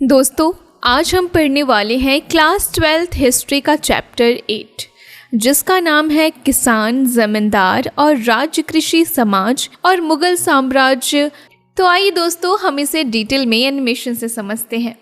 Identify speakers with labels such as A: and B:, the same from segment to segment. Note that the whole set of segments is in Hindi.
A: दोस्तों, आज हम पढ़ने वाले हैं क्लास 12th हिस्ट्री का चैप्टर 8 जिसका नाम है किसान, जमींदार और राज्य कृषि समाज और मुगल साम्राज्य। तो आइए दोस्तों, हम इसे डिटेल में एनिमेशन से समझते हैं।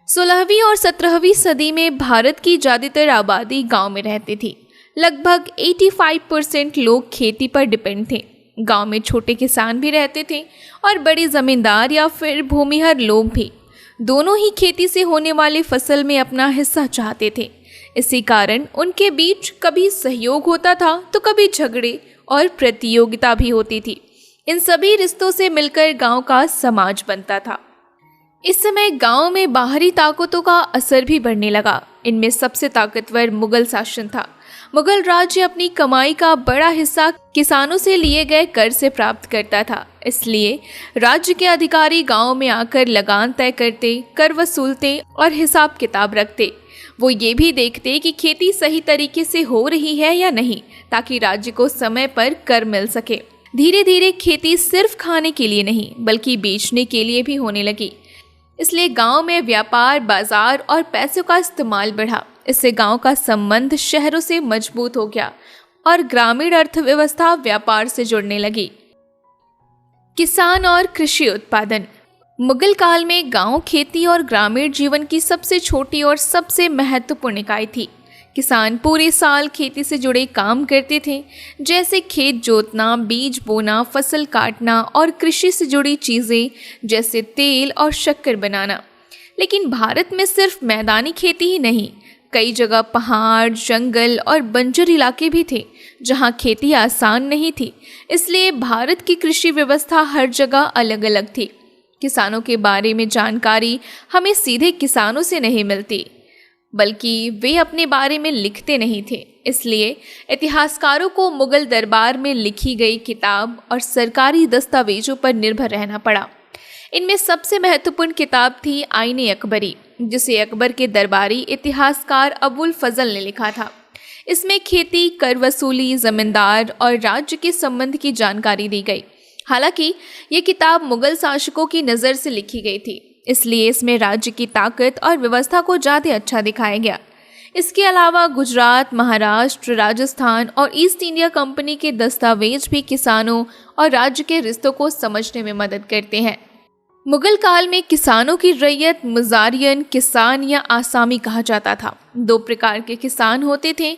A: 16वीं और 17वीं सदी में भारत की ज़्यादातर आबादी गांव में रहती थी। लगभग 85% लोग खेती पर डिपेंड थे। गांव में छोटे किसान भी रहते थे और बड़े जमींदार या फिर भूमिहर लोग भी। दोनों ही खेती से होने वाले फसल में अपना हिस्सा चाहते थे। इसी कारण उनके बीच कभी सहयोग होता था तो कभी झगड़े और प्रतियोगिता भी होती थी। इन सभी रिश्तों से मिलकर गांव का समाज बनता था। इस समय गांव में बाहरी ताकतों का असर भी बढ़ने लगा। इनमें सबसे ताकतवर मुगल शासन था। मुगल राज्य अपनी कमाई का बड़ा हिस्सा किसानों से लिए गए कर से प्राप्त करता था। इसलिए राज्य के अधिकारी गांव में आकर लगान तय करते, कर वसूलते और हिसाब किताब रखते। वो ये भी देखते कि खेती सही तरीके से हो रही है या नहीं, ताकि राज्य को समय पर कर मिल सके। धीरे धीरे खेती सिर्फ खाने के लिए नहीं बल्कि बेचने के लिए भी होने लगी। इसलिए गांव में व्यापार, बाजार और पैसों का इस्तेमाल बढ़ा। इससे गांव का संबंध शहरों से मजबूत हो गया और ग्रामीण अर्थव्यवस्था व्यापार से जुड़ने लगी। किसान और कृषि उत्पादन। मुगल काल में गांव खेती और ग्रामीण जीवन की सबसे छोटी और सबसे महत्वपूर्ण इकाई थी। किसान पूरे साल खेती से जुड़े काम करते थे, जैसे खेत जोतना, बीज बोना, फसल काटना और कृषि से जुड़ी चीज़ें जैसे तेल और शक्कर बनाना। लेकिन भारत में सिर्फ मैदानी खेती ही नहीं, कई जगह पहाड़, जंगल और बंजर इलाके भी थे जहां खेती आसान नहीं थी। इसलिए भारत की कृषि व्यवस्था हर जगह अलग अलग थी। किसानों के बारे में जानकारी हमें सीधे किसानों से नहीं मिलती, बल्कि वे अपने बारे में लिखते नहीं थे। इसलिए इतिहासकारों को मुगल दरबार में लिखी गई किताब और सरकारी दस्तावेजों पर निर्भर रहना पड़ा। इनमें सबसे महत्वपूर्ण किताब थी आईने अकबरी, जिसे अकबर के दरबारी इतिहासकार अबुल फजल ने लिखा था। इसमें खेती, कर वसूली, जमींदार और राज्य के संबंध की जानकारी दी गई। हालांकि ये किताब मुगल शासकों की नज़र से लिखी गई थी, इसलिए इसमें राज्य की ताकत और व्यवस्था को ज़्यादा अच्छा दिखाया गया। इसके अलावा गुजरात, महाराष्ट्र, राजस्थान और ईस्ट इंडिया कंपनी के दस्तावेज भी किसानों और राज्य के रिश्तों को समझने में मदद करते हैं। मुगल काल में किसानों की रैयत मुजारियन, किसान या आसामी कहा जाता था। दो प्रकार के किसान होते थे,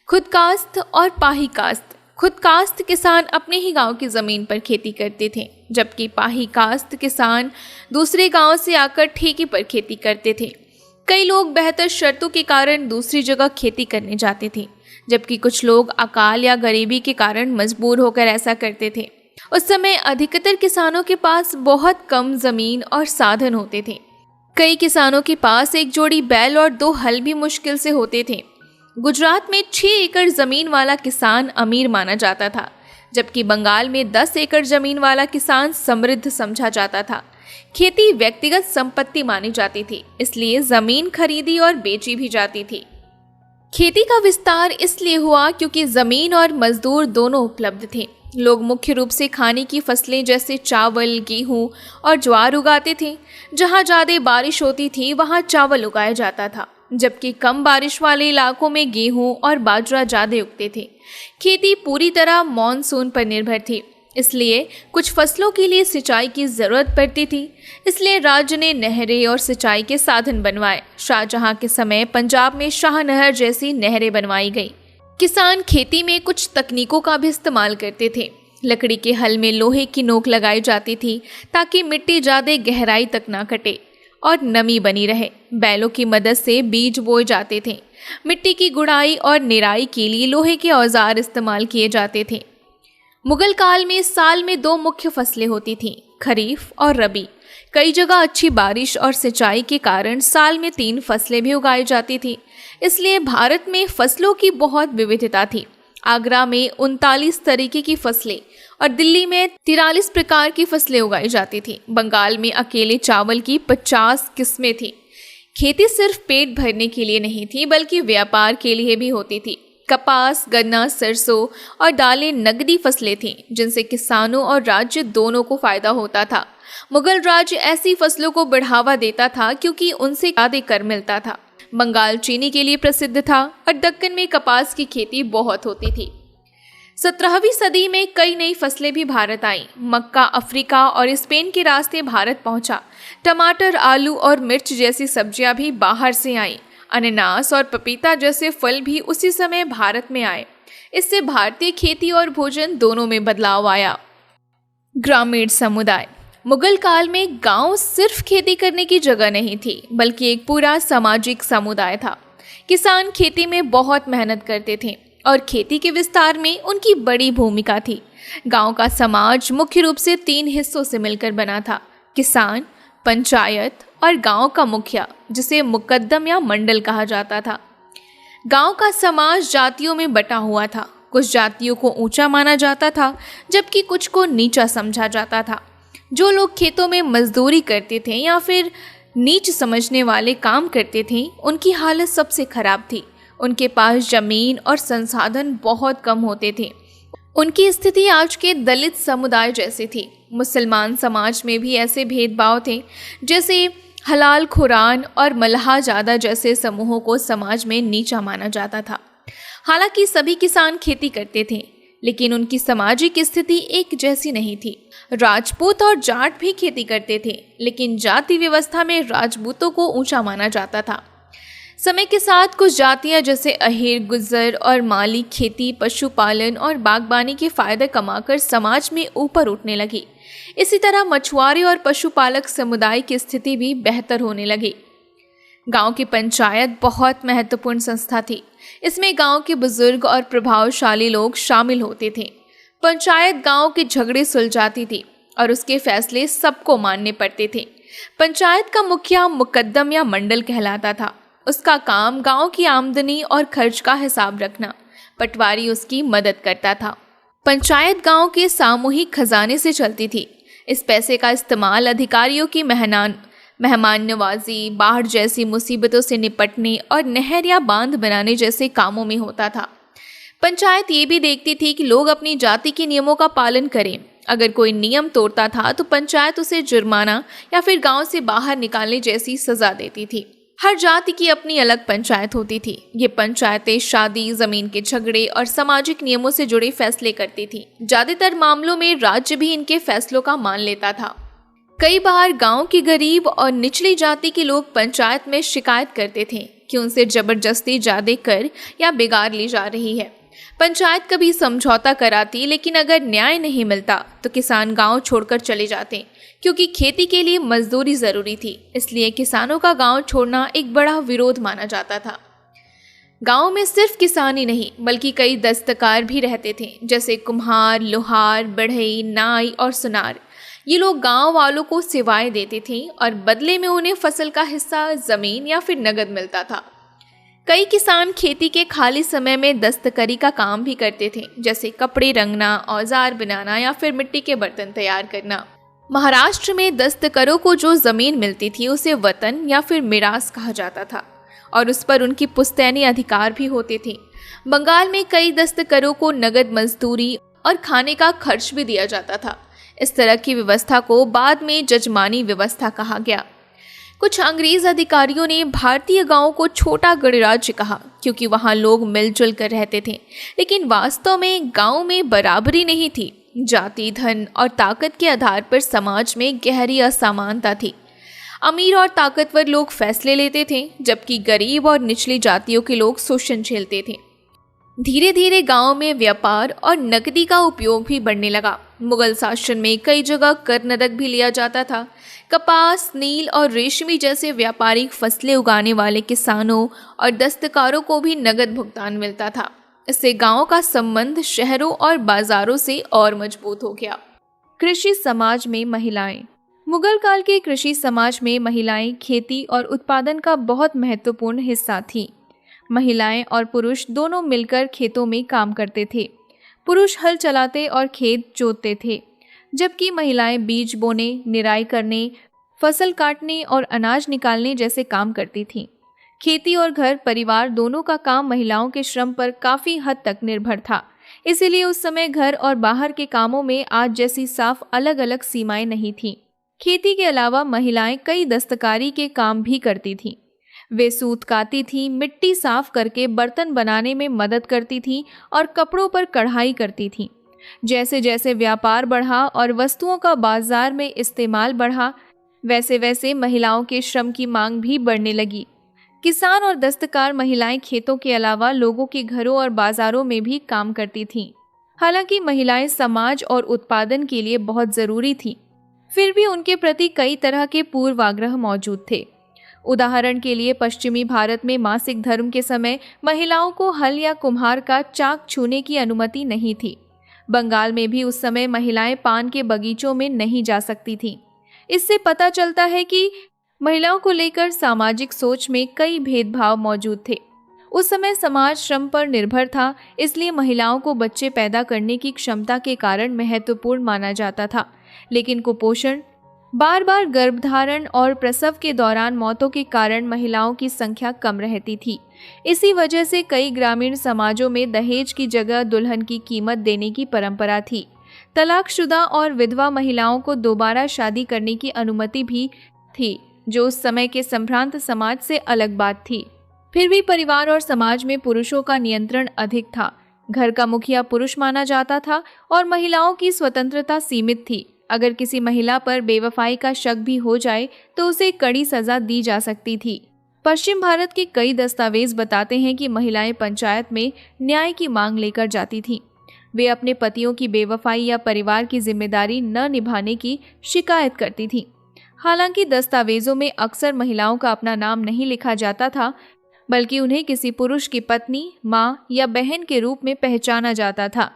A: खुदकास्त और पाही कास्त। खुदकास्त किसान अपने ही गांव की ज़मीन पर खेती करते थे, जबकि पाही कास्त किसान दूसरे गांव से आकर ठेके पर खेती करते थे। कई लोग बेहतर शर्तों के कारण दूसरी जगह खेती करने जाते थे, जबकि कुछ लोग अकाल या गरीबी के कारण मजबूर होकर ऐसा करते थे। उस समय अधिकतर किसानों के पास बहुत कम ज़मीन और साधन होते थे। कई किसानों के पास एक जोड़ी बैल और 2 हल भी मुश्किल से होते थे। गुजरात में 6 एकड़ ज़मीन वाला किसान अमीर माना जाता था, जबकि बंगाल में 10 एकड़ ज़मीन वाला किसान समृद्ध समझा जाता था। खेती व्यक्तिगत संपत्ति मानी जाती थी, इसलिए ज़मीन खरीदी और बेची भी जाती थी। खेती का विस्तार इसलिए हुआ क्योंकि ज़मीन और मजदूर दोनों उपलब्ध थे। लोग मुख्य रूप से खाने की फसलें जैसे चावल, गेहूं और ज्वार उगाते थे। जहां ज़्यादा बारिश होती थी वहां चावल उगाया जाता था, जबकि कम बारिश वाले इलाकों में गेहूं और बाजरा ज़्यादा उगते थे। खेती पूरी तरह मॉनसून पर निर्भर थी, इसलिए कुछ फसलों के लिए सिंचाई की ज़रूरत पड़ती थी। इसलिए राज्य ने नहरें और सिंचाई के साधन बनवाए। शाहजहां के समय पंजाब में शाह नहर जैसी नहरें बनवाई गई। किसान खेती में कुछ तकनीकों का भी इस्तेमाल करते थे। लकड़ी के हल में लोहे की नोक लगाई जाती थी ताकि मिट्टी ज़्यादा गहराई तक ना कटे और नमी बनी रहे। बैलों की मदद से बीज बोए जाते थे। मिट्टी की गुड़ाई और निराई के लिए लोहे के औजार इस्तेमाल किए जाते थे। मुगल काल में साल में 2 मुख्य फसलें होती थीं, खरीफ और रबी। कई जगह अच्छी बारिश और सिंचाई के कारण साल में 3 फसलें भी उगाई जाती थी। इसलिए भारत में फसलों की बहुत विविधता थी। आगरा में 39 तरीके की फसलें और दिल्ली में 43 प्रकार की फसलें उगाई जाती थी। बंगाल में अकेले चावल की 50 किस्में थी। खेती सिर्फ पेट भरने के लिए नहीं थी, बल्कि व्यापार के लिए भी होती थी। कपास, गन्ना, सरसों और दालें नकदी फसलें थीं जिनसे किसानों और राज्य दोनों को फायदा होता था। मुगल राज्य ऐसी फसलों को बढ़ावा देता था क्योंकि उनसे ज्यादा कर मिलता था। बंगाल चीनी के लिए प्रसिद्ध था और दक्कन में कपास की खेती बहुत होती थी। 17वीं सदी में कई नई फसलें भी भारत आईं। मक्का अफ्रीका और स्पेन के रास्ते भारत पहुंचा। टमाटर, आलू और मिर्च जैसी सब्जियां भी बाहर से आईं। अनानास और पपीता जैसे फल भी उसी समय भारत में आए। इससे भारतीय खेती और भोजन दोनों में बदलाव आया। ग्रामीण समुदाय। मुगल काल में गांव सिर्फ खेती करने की जगह नहीं थी, बल्कि एक पूरा सामाजिक समुदाय था। किसान खेती में बहुत मेहनत करते थे और खेती के विस्तार में उनकी बड़ी भूमिका थी। गांव का समाज मुख्य रूप से 3 हिस्सों से मिलकर बना था: किसान, पंचायत और गांव का मुखिया, जिसे मुकद्दम या मंडल कहा जाता था। गांव का समाज जातियों में बटा हुआ था। कुछ जातियों को ऊंचा माना जाता था, जबकि कुछ को नीचा समझा जाता था। जो लोग खेतों में मजदूरी करते थे या फिर नीच समझने वाले काम करते थे, उनकी हालत सबसे खराब थी। उनके पास जमीन और संसाधन बहुत कम होते थे। उनकी स्थिति आज के दलित समुदाय जैसी थी। मुसलमान समाज में भी ऐसे भेदभाव थे, जैसे हलाल खुरान और मल्हाजादा जैसे समूहों को समाज में नीचा माना जाता था। हालांकि सभी किसान खेती करते थे, लेकिन उनकी सामाजिक स्थिति एक जैसी नहीं थी। राजपूत और जाट भी खेती करते थे, लेकिन जाति व्यवस्था में राजपूतों को ऊंचा माना जाता था। समय के साथ कुछ जातियां जैसे अहीर, गुज्जर और माली खेती, पशुपालन और बागबानी के फायदे कमाकर समाज में ऊपर उठने लगी। इसी तरह मछुआरे और पशुपालक समुदाय की स्थिति भी बेहतर होने लगी। गांव की पंचायत बहुत महत्वपूर्ण संस्था थी। इसमें गांव के बुजुर्ग और प्रभावशाली लोग शामिल होते थे। पंचायत गांव के झगड़े सुलझाती थी और उसके फैसले सबको मानने पड़ते थे। पंचायत का मुखिया मुकद्दम या मंडल कहलाता था। उसका काम गांव की आमदनी और खर्च का हिसाब रखना। पटवारी उसकी मदद करता था। पंचायत गांव के सामूहिक खजाने से चलती थी। इस पैसे का इस्तेमाल अधिकारियों की मेहमान नवाजी, बाढ़ जैसी मुसीबतों से निपटने और नहर या बांध बनाने जैसे कामों में होता था। पंचायत ये भी देखती थी कि लोग अपनी जाति के नियमों का पालन करें। अगर कोई नियम तोड़ता था तो पंचायत उसे जुर्माना या फिर गांव से बाहर निकालने जैसी सजा देती थी। हर जाति की अपनी अलग पंचायत होती थी। ये पंचायतें शादी, जमीन के झगड़े और सामाजिक नियमों से जुड़े फैसले करती थी। ज्यादातर मामलों में राज्य भी इनके फैसलों का मान लेता था। कई बार गांव के गरीब और निचली जाति के लोग पंचायत में शिकायत करते थे कि उनसे जबरदस्ती ज्यादा कर या बिगाड़ ली जा रही है। पंचायत कभी समझौता कराती, लेकिन अगर न्याय नहीं मिलता तो किसान गांव छोड़कर चले जाते, क्योंकि खेती के लिए मजदूरी जरूरी थी। इसलिए किसानों का गांव छोड़ना एक बड़ा विरोध माना जाता था। गांव में सिर्फ किसान ही नहीं, बल्कि कई दस्तकार भी रहते थे, जैसे कुम्हार, लोहार, बढ़ई, नाई और सुनार। ये लोग गांव वालों को सेवाएं देते थे और बदले में उन्हें फसल का हिस्सा, जमीन या फिर नगद मिलता था। कई किसान खेती के खाली समय में दस्तकारी का काम भी करते थे, जैसे कपड़े रंगना, औजार बनाना या फिर मिट्टी के बर्तन तैयार करना। महाराष्ट्र में दस्तकारों को जो जमीन मिलती थी उसे वतन या फिर मिरास कहा जाता था और उस पर उनकी पुश्तैनी अधिकार भी होते थे। बंगाल में कई दस्तकारों को नगद मजदूरी और खाने का खर्च भी दिया जाता था। इस तरह की व्यवस्था को बाद में जजमानी व्यवस्था कहा गया। कुछ अंग्रेज अधिकारियों ने भारतीय गांवों को छोटा गणराज्य कहा, क्योंकि वहां लोग मिलजुल कर रहते थे, लेकिन वास्तव में गांव में बराबरी नहीं थी। जाति, धन और ताकत के आधार पर समाज में गहरी असमानता थी। अमीर और ताकतवर लोग फैसले लेते थे, जबकि गरीब और निचली जातियों के लोग शोषण झेलते थे। धीरे धीरे गांव में व्यापार और नकदी का उपयोग भी बढ़ने लगा। मुगल शासन में कई जगह कर नदक भी लिया जाता था। कपास, नील और रेशमी जैसे व्यापारिक फसलें उगाने वाले किसानों और दस्तकारों को भी नगद भुगतान मिलता था। इससे गांव का संबंध शहरों और बाजारों से और मजबूत हो गया। कृषि समाज में महिलाएं। मुगल काल के कृषि समाज में महिलाएं खेती और उत्पादन का बहुत महत्वपूर्ण हिस्सा थीं। महिलाएं और पुरुष दोनों मिलकर खेतों में काम करते थे। पुरुष हल चलाते और खेत जोतते थे, जबकि महिलाएं बीज बोने, निराई करने, फसल काटने और अनाज निकालने जैसे काम करती थीं। खेती और घर परिवार दोनों का काम महिलाओं के श्रम पर काफी हद तक निर्भर था। इसीलिए उस समय घर और बाहर के कामों में आज जैसी साफ अलग अलग सीमाएं नहीं थीं। खेती के अलावा महिलाएं कई दस्तकारी के काम भी करती थीं। वे सूत काती थीं, मिट्टी साफ करके बर्तन बनाने में मदद करती थीं और कपड़ों पर कढ़ाई करती थीं। जैसे जैसे व्यापार बढ़ा और वस्तुओं का बाजार में इस्तेमाल बढ़ा, वैसे वैसे महिलाओं के श्रम की मांग भी बढ़ने लगी। किसान और दस्तकार महिलाएं खेतों के अलावा लोगों के घरों और बाजारों में भी काम करती थीं। हालांकि महिलाएं समाज और उत्पादन के लिए बहुत जरूरी थीं, फिर भी उनके प्रति कई तरह के पूर्वाग्रह मौजूद थे। उदाहरण के लिए पश्चिमी भारत में मासिक धर्म के समय महिलाओं को हल या कुम्हार का चाक छूने की अनुमति नहीं थी। बंगाल में भी उस समय महिलाएं पान के बगीचों में नहीं जा सकती थीं। इससे पता चलता है कि महिलाओं को लेकर सामाजिक सोच में कई भेदभाव मौजूद थे। उस समय समाज श्रम पर निर्भर था, इसलिए महिलाओं को बच्चे पैदा करने की क्षमता के कारण महत्वपूर्ण माना जाता था। लेकिन कुपोषण, बार बार गर्भधारण और प्रसव के दौरान मौतों के कारण महिलाओं की संख्या कम रहती थी। इसी वजह से कई ग्रामीण समाजों में दहेज की जगह दुल्हन की कीमत देने की परंपरा थी। तलाकशुदा और विधवा महिलाओं को दोबारा शादी करने की अनुमति भी थी, जो उस समय के संभ्रांत समाज से अलग बात थी। फिर भी परिवार और समाज में पुरुषों का नियंत्रण अधिक था। घर का मुखिया पुरुष माना जाता था और महिलाओं की स्वतंत्रता सीमित थी। अगर किसी महिला पर बेवफाई का शक भी हो जाए तो उसे कड़ी सजा दी जा सकती थी। पश्चिम भारत के कई दस्तावेज बताते हैं कि महिलाएं पंचायत में न्याय की मांग लेकर जाती थीं। वे अपने पतियों की बेवफाई या परिवार की जिम्मेदारी न निभाने की शिकायत करती थीं। हालांकि दस्तावेजों में अक्सर महिलाओं का अपना नाम नहीं लिखा जाता था, बल्कि उन्हें किसी पुरुष की पत्नी, माँ या बहन के रूप में पहचाना जाता था।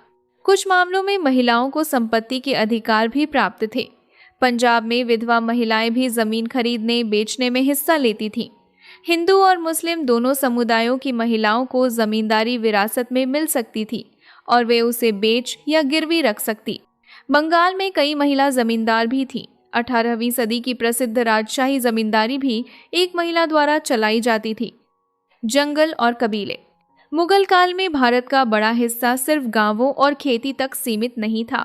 A: कुछ मामलों में महिलाओं को संपत्ति के अधिकार भी प्राप्त थे। पंजाब में विधवा महिलाएं भी जमीन खरीदने बेचने में हिस्सा लेती थीं। हिंदू और मुस्लिम दोनों समुदायों की महिलाओं को जमींदारी विरासत में मिल सकती थी और वे उसे बेच या गिरवी रख सकती। बंगाल में कई महिला जमींदार भी थीं। 18वीं सदी की प्रसिद्ध राजशाही जमींदारी भी एक महिला द्वारा चलाई जाती थी। जंगल और कबीले। मुगल काल में भारत का बड़ा हिस्सा सिर्फ गांवों और खेती तक सीमित नहीं था।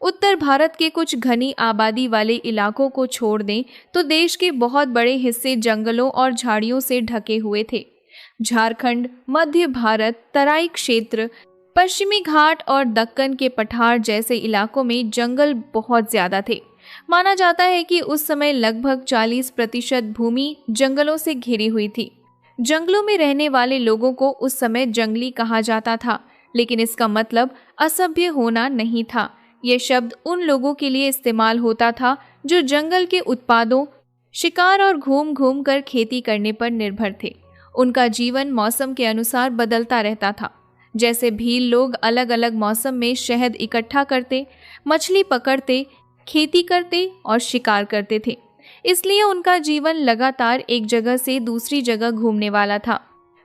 A: उत्तर भारत के कुछ घनी आबादी वाले इलाकों को छोड़ दें तो देश के बहुत बड़े हिस्से जंगलों और झाड़ियों से ढके हुए थे। झारखंड, मध्य भारत, तराई क्षेत्र, पश्चिमी घाट और दक्कन के पठार जैसे इलाकों में जंगल बहुत ज्यादा थे। माना जाता है कि उस समय लगभग 40% भूमि जंगलों से घिरी हुई थी। जंगलों में रहने वाले लोगों को उस समय जंगली कहा जाता था, लेकिन इसका मतलब असभ्य होना नहीं था। यह शब्द उन लोगों के लिए इस्तेमाल होता था जो जंगल के उत्पादों, शिकार और घूम घूम कर खेती करने पर निर्भर थे। उनका जीवन मौसम के अनुसार बदलता रहता था। जैसे भील लोग अलग अलग मौसम में शहद इकट्ठा करते, मछली पकड़ते, खेती करते और शिकार करते थे। इसलिए उनका जीवन लगातार एक जगह से दूसरी जगह घूमने वाला था।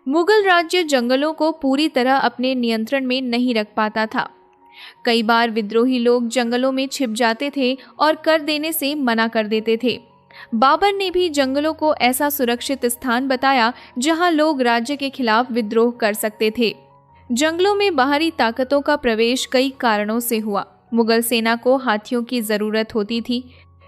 A: मुगल राज्य जंगलों को पूरी तरह अपने नियंत्रण में नहीं रख पाता था। कई बार विद्रोही लोग जंगलों में छिप जाते थे और कर देने से मना कर देते थे। बाबर ने भी जंगलों को ऐसा सुरक्षित स्थान बताया जहां लोग राज्य के खिलाफ विद्रोह कर सकते थे। जंगलों में बाहरी ताकतों का प्रवेश कई कारणों से हुआ। मुगल सेना को हाथियों की जरूरत होती थी,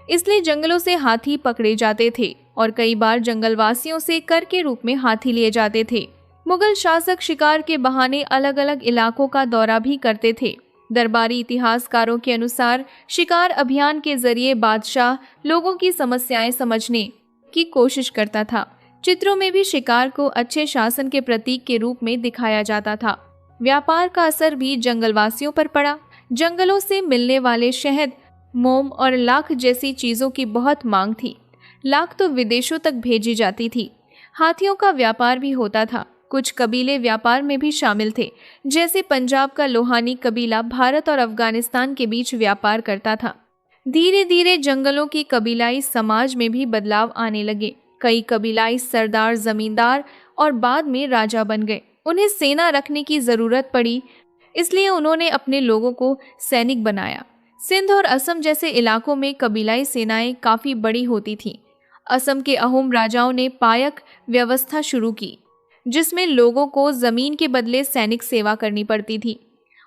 A: इसलिए जंगलों से हाथी पकड़े जाते थे और कई बार जंगलवासियों से कर के रूप में हाथी लिए जाते थे। मुगल शासक शिकार के बहाने अलग अलग इलाकों का दौरा भी करते थे। दरबारी इतिहासकारों के अनुसार शिकार अभियान के जरिए बादशाह लोगों की समस्याएं समझने की कोशिश करता था। चित्रों में भी शिकार को अच्छे शासन के प्रतीक के रूप में दिखाया जाता था। व्यापार का असर भी जंगलवासियों पर पड़ा। जंगलों से मिलने वाले शहद, मोम और लाख जैसी चीजों की बहुत मांग थी। लाख तो विदेशों तक भेजी जाती थी। हाथियों का व्यापार भी होता था। कुछ कबीले व्यापार में भी शामिल थे। जैसे पंजाब का लोहानी कबीला भारत और अफगानिस्तान के बीच व्यापार करता था। धीरे धीरे जंगलों की कबीलाई समाज में भी बदलाव आने लगे। कई कबीलाई सरदार जमींदार और बाद में राजा बन गए। उन्हें सेना रखने की जरूरत पड़ी, इसलिए उन्होंने अपने लोगों को सैनिक बनाया। सिंध और असम जैसे इलाकों में कबीलाई सेनाएं काफी बड़ी होती थीं। असम के अहोम राजाओं ने पायक व्यवस्था शुरू की, जिसमें लोगों को जमीन के बदले सैनिक सेवा करनी पड़ती थी।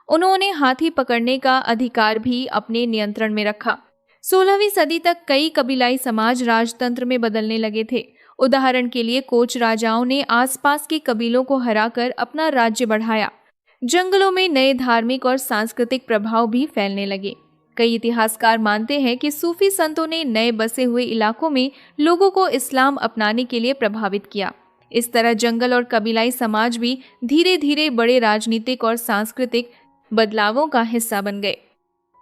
A: उन्होंने हाथी पकड़ने का अधिकार भी अपने नियंत्रण में रखा। 16वीं सदी तक कई कबीलाई समाज राजतंत्र में बदलने लगे थे। उदाहरण के लिए कोच राजाओं ने आसपास के कबीलों को हराकर अपना राज्य बढ़ाया। जंगलों में नए धार्मिक और सांस्कृतिक प्रभाव भी फैलने लगे। कई इतिहासकार मानते हैं कि सूफी संतों ने नए बसे हुए इलाकों में लोगों को इस्लाम अपनाने के लिए प्रभावित किया। इस तरह जंगल और कबीलाई समाज भी धीरे धीरे बड़े राजनीतिक और सांस्कृतिक बदलावों का हिस्सा बन गए।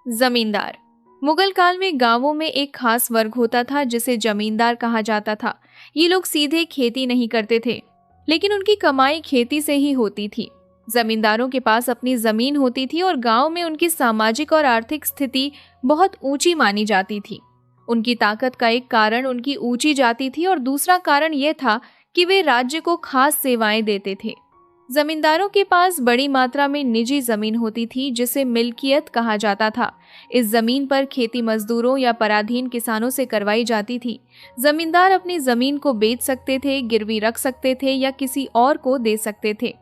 A: जमींदार। मुगल काल में गांवों में एक खास वर्ग होता था जिसे जमींदार कहा जाता था। ये लोग सीधे खेती नहीं करते थे, लेकिन उनकी कमाई खेती से ही होती थी। जमींदारों के पास अपनी जमीन होती थी और गांव में उनकी सामाजिक और आर्थिक स्थिति बहुत ऊंची मानी जाती थी। उनकी ताकत का एक कारण उनकी ऊंची जाति थी और दूसरा कारण यह था कि वे राज्य को खास सेवाएं देते थे। जमींदारों के पास बड़ी मात्रा में निजी जमीन होती थी जिसे मिल्कियत कहा जाता था। इस जमीन पर खेती मजदूरों या पराधीन किसानों से करवाई जाती थी। जमींदार अपनी जमीन को बेच सकते थे, गिरवी रख सकते थे या किसी और को दे सकते थे।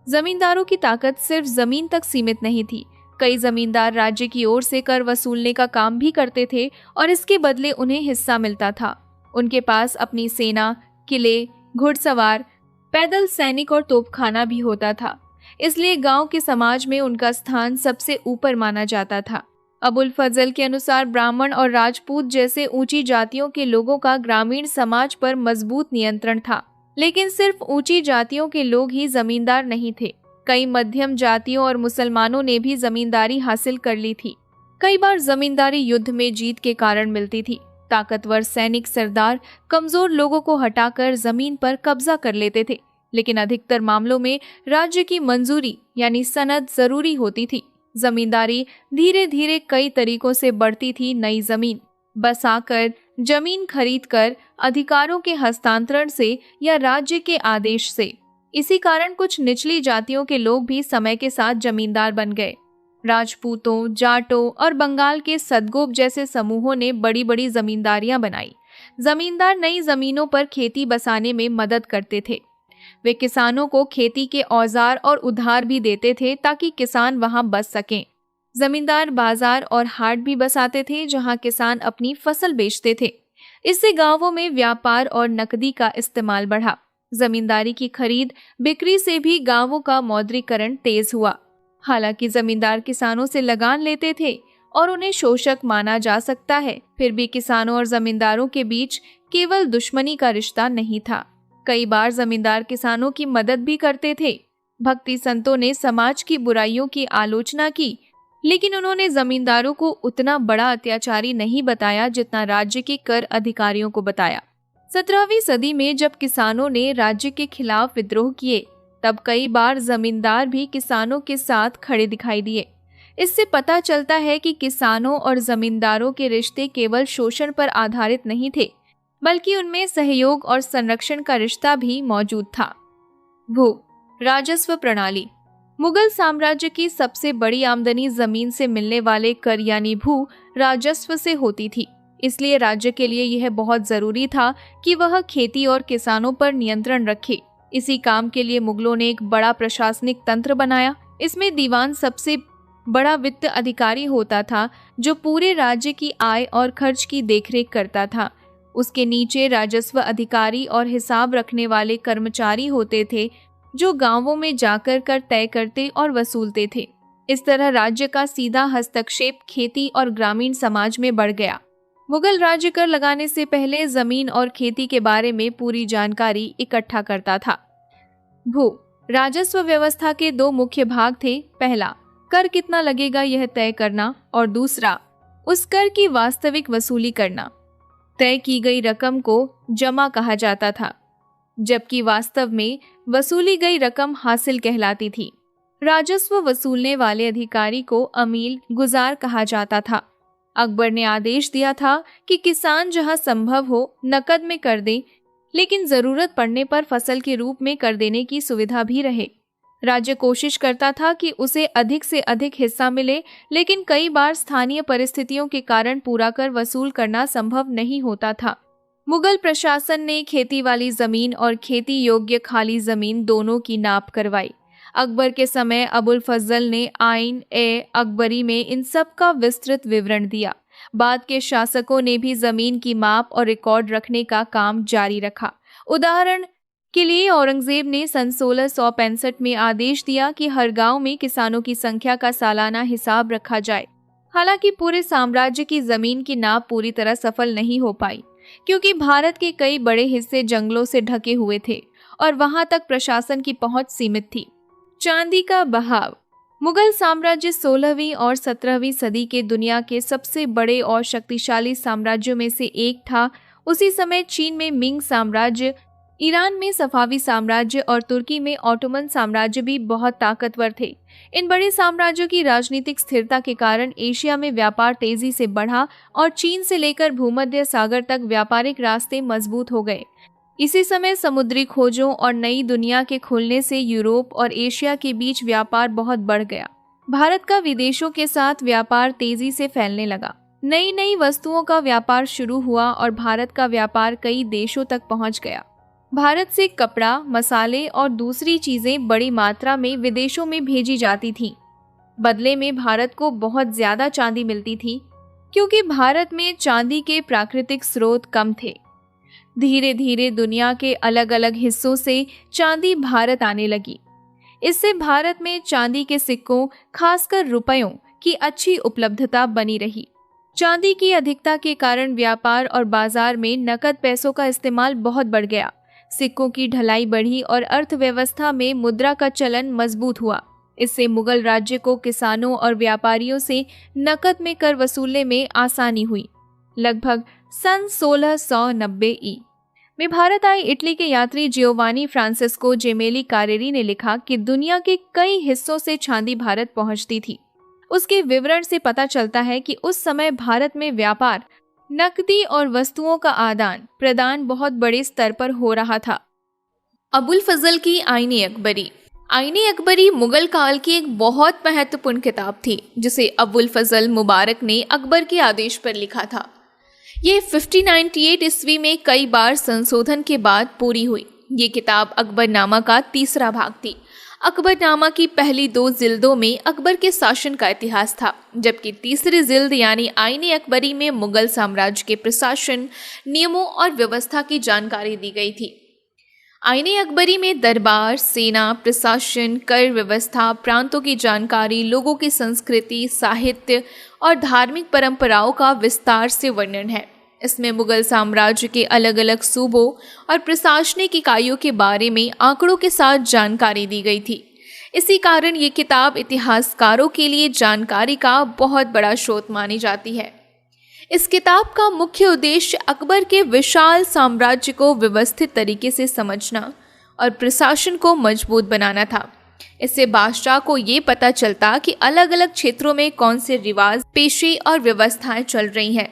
A: जमींदारों की ताकत सिर्फ जमीन तक सीमित नहीं थी। कई जमींदार राज्य की ओर से कर वसूलने का काम भी करते थे और इसके बदले उन्हें हिस्सा मिलता था। उनके पास अपनी सेना, किले, घुड़सवार, पैदल सैनिक और तोपखाना भी होता था। इसलिए गांव के समाज में उनका स्थान सबसे ऊपर माना जाता था। अबुल फजल के अनुसार ब्राह्मण और राजपूत जैसे ऊंची जातियों के लोगों का ग्रामीण समाज पर मजबूत नियंत्रण था, लेकिन सिर्फ ऊंची जातियों के लोग ही जमींदार नहीं थे। कई मध्यम जातियों और मुसलमानों ने भी जमींदारी हासिल कर ली थी। कई बार जमींदारी युद्ध में जीत के कारण मिलती थी। ताकतवर सैनिक सरदार कमजोर लोगों को हटाकर जमीन पर कब्जा कर लेते थे, लेकिन अधिकतर मामलों में राज्य की मंजूरी यानी सनद जरूरी होती थी। जमींदारी धीरे धीरे कई तरीकों से बढ़ती थी। नई जमीन बसाकर, जमीन खरीदकर, अधिकारों के हस्तांतरण से या राज्य के आदेश से। इसी कारण कुछ निचली जातियों के लोग भी समय के साथ जमींदार बन गए। राजपूतों, जाटों और बंगाल के सदगोप जैसे समूहों ने बड़ी बड़ी जमींदारियां बनाई। जमींदार नई जमीनों पर खेती बसाने में मदद करते थे। वे किसानों को खेती के औजार और उधार भी देते थे ताकि किसान वहां बस सकें। जमींदार बाजार और हाट भी बसाते थे जहां किसान अपनी फसल बेचते थे। इससे गांवों में व्यापार और नकदी का इस्तेमाल बढ़ा। जमींदारी की खरीद बिक्री से भी गांवों का मौद्रीकरण तेज हुआ। हालांकि जमींदार किसानों से लगान लेते थे और उन्हें शोषक माना जा सकता है, फिर भी किसानों और जमींदारों के बीच केवल दुश्मनी का रिश्ता नहीं था। कई बार जमींदार किसानों की मदद भी करते थे। भक्ति संतों ने समाज की बुराइयों की आलोचना की, लेकिन उन्होंने जमींदारों को उतना बड़ा अत्याचारी नहीं बताया जितना राज्य के कर अधिकारियों को बताया। 17वीं सदी में जब किसानों ने राज्य के खिलाफ विद्रोह किए, तब कई बार जमींदार भी किसानों के साथ खड़े दिखाई दिए। इससे पता चलता है कि किसानों और जमींदारों के रिश्ते केवल शोषण पर आधारित नहीं थे, बल्कि उनमें सहयोग और संरक्षण का रिश्ता भी मौजूद था। भू राजस्व प्रणाली। मुगल साम्राज्य की सबसे बड़ी आमदनी जमीन से मिलने वाले कर यानी भू राजस्व से होती थी। इसलिए राज्य के लिए यह बहुत जरूरी था कि वह खेती और किसानों पर नियंत्रण रखे। इसी काम के लिए मुगलों ने एक बड़ा प्रशासनिक तंत्र बनाया। इसमें दीवान सबसे बड़ा वित्त अधिकारी होता था जो पूरे राज्य की आय और खर्च की देखरेख करता था। उसके नीचे राजस्व अधिकारी और हिसाब रखने वाले कर्मचारी होते थे जो गांवों में जाकर कर तय करते और वसूलते थे। इस तरह राज्य का सीधा हस्तक्षेप खेती और ग्रामीण समाज में बढ़ गया। मुगल राज्य कर लगाने से पहले जमीन और खेती के बारे में पूरी जानकारी इकट्ठा करता था। भू राजस्व व्यवस्था के दो मुख्य भाग थे। पहला, कर कितना लगेगा यह तय करना, और दूसरा, उस कर की वास्तविक वसूली करना। तय की गई रकम को जमा कहा जाता था, जबकि वास्तव में वसूली गई रकम हासिल कहलाती थी। राजस्व वसूलने वाले अधिकारी को अमील गुजार कहा जाता था। अकबर ने आदेश दिया था कि किसान जहां संभव हो नकद में कर दे, लेकिन जरूरत पड़ने पर फसल के रूप में कर देने की सुविधा भी रहे। राज्य कोशिश करता था कि उसे अधिक से अधिक हिस्सा मिले, लेकिन कई बार स्थानीय परिस्थितियों के कारण पूरा कर वसूल करना संभव नहीं होता था। मुगल प्रशासन ने खेती वाली जमीन और खेती योग्य खाली जमीन दोनों की नाप करवाई। अकबर के समय अबुल फजल ने आइन ए अकबरी में इन सब का विस्तृत विवरण दिया। बाद के शासकों ने भी जमीन की माप और रिकॉर्ड रखने का काम जारी रखा। उदाहरण के लिए औरंगजेब ने सन 1665 में आदेश दिया कि हर गांव में किसानों की संख्या का सालाना हिसाब रखा जाए। हालांकि पूरे साम्राज्य की जमीन की नाप पूरी तरह सफल नहीं हो पाई, क्योंकि भारत के कई बड़े हिस्से जंगलों से ढके हुए थे और वहां तक प्रशासन की पहुंच सीमित थी। चांदी का बहाव। मुगल साम्राज्य 16वीं और 17वीं सदी के दुनिया के सबसे बड़े और शक्तिशाली साम्राज्यों में से एक था। उसी समय चीन में मिंग साम्राज्य, ईरान में सफावी साम्राज्य और तुर्की में ऑटोमन साम्राज्य भी बहुत ताकतवर थे। इन बड़े साम्राज्यों की राजनीतिक स्थिरता के कारण एशिया में व्यापार तेजी से बढ़ा और चीन से लेकर भूमध्य सागर तक व्यापारिक रास्ते मजबूत हो गए। इसी समय समुद्री खोजों और नई दुनिया के खुलने से यूरोप और एशिया के बीच व्यापार बहुत बढ़ गया। भारत का विदेशों के साथ व्यापार तेजी से फैलने लगा। नई नई वस्तुओं का व्यापार शुरू हुआ और भारत का व्यापार कई देशों तक पहुंच गया। भारत से कपड़ा, मसाले और दूसरी चीजें बड़ी मात्रा में विदेशों में भेजी जाती थीं। बदले में भारत को बहुत ज्यादा चांदी मिलती थी, क्योंकि भारत में चांदी के प्राकृतिक स्रोत कम थे। धीरे धीरे दुनिया के अलग अलग हिस्सों से चांदी भारत आने लगी। इससे भारत में चांदी के सिक्कों, खासकर रुपयों की अच्छी उपलब्धता बनी रही। चांदी की अधिकता के कारण व्यापार और बाजार में नकद पैसों का इस्तेमाल बहुत बढ़ गया। सिक्कों की ढलाई बढ़ी और अर्थव्यवस्था में मुद्रा का चलन मजबूत हुआ। इससे मुगल राज्य को किसानों और व्यापारियों से नकद में कर वसूलने में आसानी हुई। लगभग सन 1690 में भारत आए इटली के यात्री जियोवानी फ्रांसिस्को जेमेली कारेरी ने लिखा कि दुनिया के कई हिस्सों से चांदी भारत पहुंचती थी। उसके विवरण से पता चलता है कि उस समय भारत में व्यापार, नकदी और वस्तुओं का आदान प्रदान बहुत बड़े स्तर पर हो रहा था। अबुल फजल की आईने अकबरी। आईने अकबरी मुगल काल की एक बहुत महत्वपूर्ण किताब थी, जिसे अबुल फजल मुबारक ने अकबर के आदेश पर लिखा था। ये 1598 ईस्वी में कई बार संशोधन के बाद पूरी हुई। ये किताब अकबरनामा का तीसरा भाग थी। अकबरनामा की पहली 2 जिल्दों में अकबर के शासन का इतिहास था, जबकि तीसरी जिल्द यानी आईने अकबरी में मुगल साम्राज्य के प्रशासन, नियमों और व्यवस्था की जानकारी दी गई थी। आईने अकबरी में दरबार, सेना, प्रशासन, कर व्यवस्था, प्रांतों की जानकारी, लोगों की संस्कृति, साहित्य और धार्मिक परंपराओं का विस्तार से वर्णन है। इसमें मुगल साम्राज्य के अलग अलग सूबों और प्रशासनिक इकाइयों के बारे में आंकड़ों के साथ जानकारी दी गई थी। इसी कारण ये किताब इतिहासकारों के लिए जानकारी का बहुत बड़ा स्रोत मानी जाती है। इस किताब का मुख्य उद्देश्य अकबर के विशाल साम्राज्य को व्यवस्थित तरीके से समझना और प्रशासन को मजबूत बनाना था। इससे बादशाह को ये पता चलता कि अलग अलग क्षेत्रों में कौन से रिवाज, पेशे और व्यवस्थाएं चल रही हैं।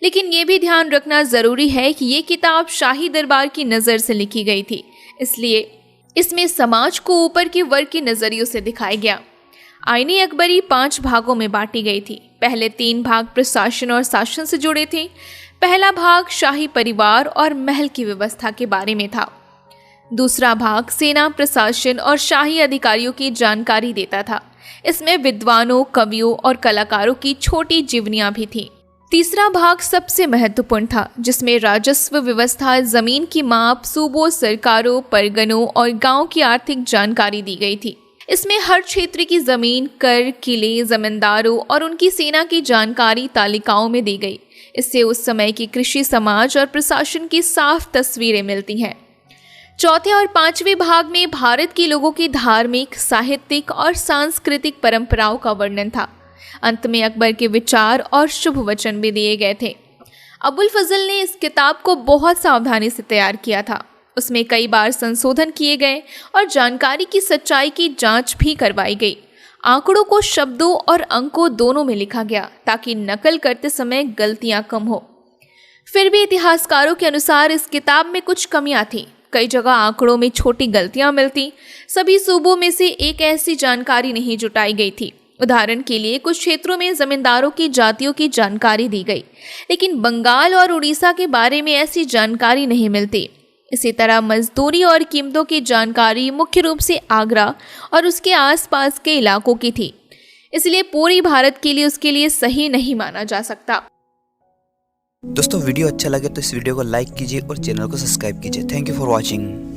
A: लेकिन ये भी ध्यान रखना जरूरी है कि ये किताब शाही दरबार की नज़र से लिखी गई थी, इसलिए इसमें समाज को ऊपर के वर्ग के नज़रियों से दिखाया गया। आईने अकबरी 5 भागों में बांटी गई थी। पहले 3 भाग प्रशासन और शासन से जुड़े थे। पहला भाग शाही परिवार और महल की व्यवस्था के बारे में था। दूसरा भाग सेना, प्रशासन और शाही अधिकारियों की जानकारी देता था। इसमें विद्वानों, कवियों और कलाकारों की छोटी जीवनियां भी थीं। तीसरा भाग सबसे महत्वपूर्ण था, जिसमें राजस्व व्यवस्था, जमीन की माप, सूबों, सरकारों, परगनों और गांव की आर्थिक जानकारी दी गई थी। इसमें हर क्षेत्र की जमीन, कर, किले, जमींदारों और उनकी सेना की जानकारी तालिकाओं में दी गई। इससे उस समय की कृषि, समाज और प्रशासन की साफ तस्वीरें मिलती हैं। चौथे और 5वें भाग में भारत के लोगों की धार्मिक, साहित्यिक और सांस्कृतिक परंपराओं का वर्णन था। अंत में अकबर के विचार और शुभ वचन भी दिए गए थे। अबुल फजल ने इस किताब को बहुत सावधानी से तैयार किया था। उसमें कई बार संशोधन किए गए और जानकारी की सच्चाई की जांच भी करवाई गई। आंकड़ों को शब्दों और अंकों दोनों में लिखा गया, ताकि नकल करते समय गलतियां कम हो। फिर भी इतिहासकारों के अनुसार इस किताब में कुछ कमियां थीं। कई जगह आंकड़ों में छोटी गलतियां मिलती। सभी सूबों में से एक ऐसी जानकारी नहीं जुटाई गई थी। उदाहरण के लिए कुछ क्षेत्रों में जमींदारों की जातियों की जानकारी दी गई, लेकिन बंगाल और उड़ीसा के बारे में ऐसी जानकारी नहीं मिलती। इसी तरह मजदूरी और कीमतों की जानकारी मुख्य रूप से आगरा और उसके आसपास के इलाकों की थी, इसलिए पूरी भारत के लिए उसके लिए सही नहीं माना जा सकता।
B: दोस्तों वीडियो अच्छा लगे तो इस वीडियो को लाइक कीजिए और चैनल को सब्सक्राइब कीजिए। Thank you for watching.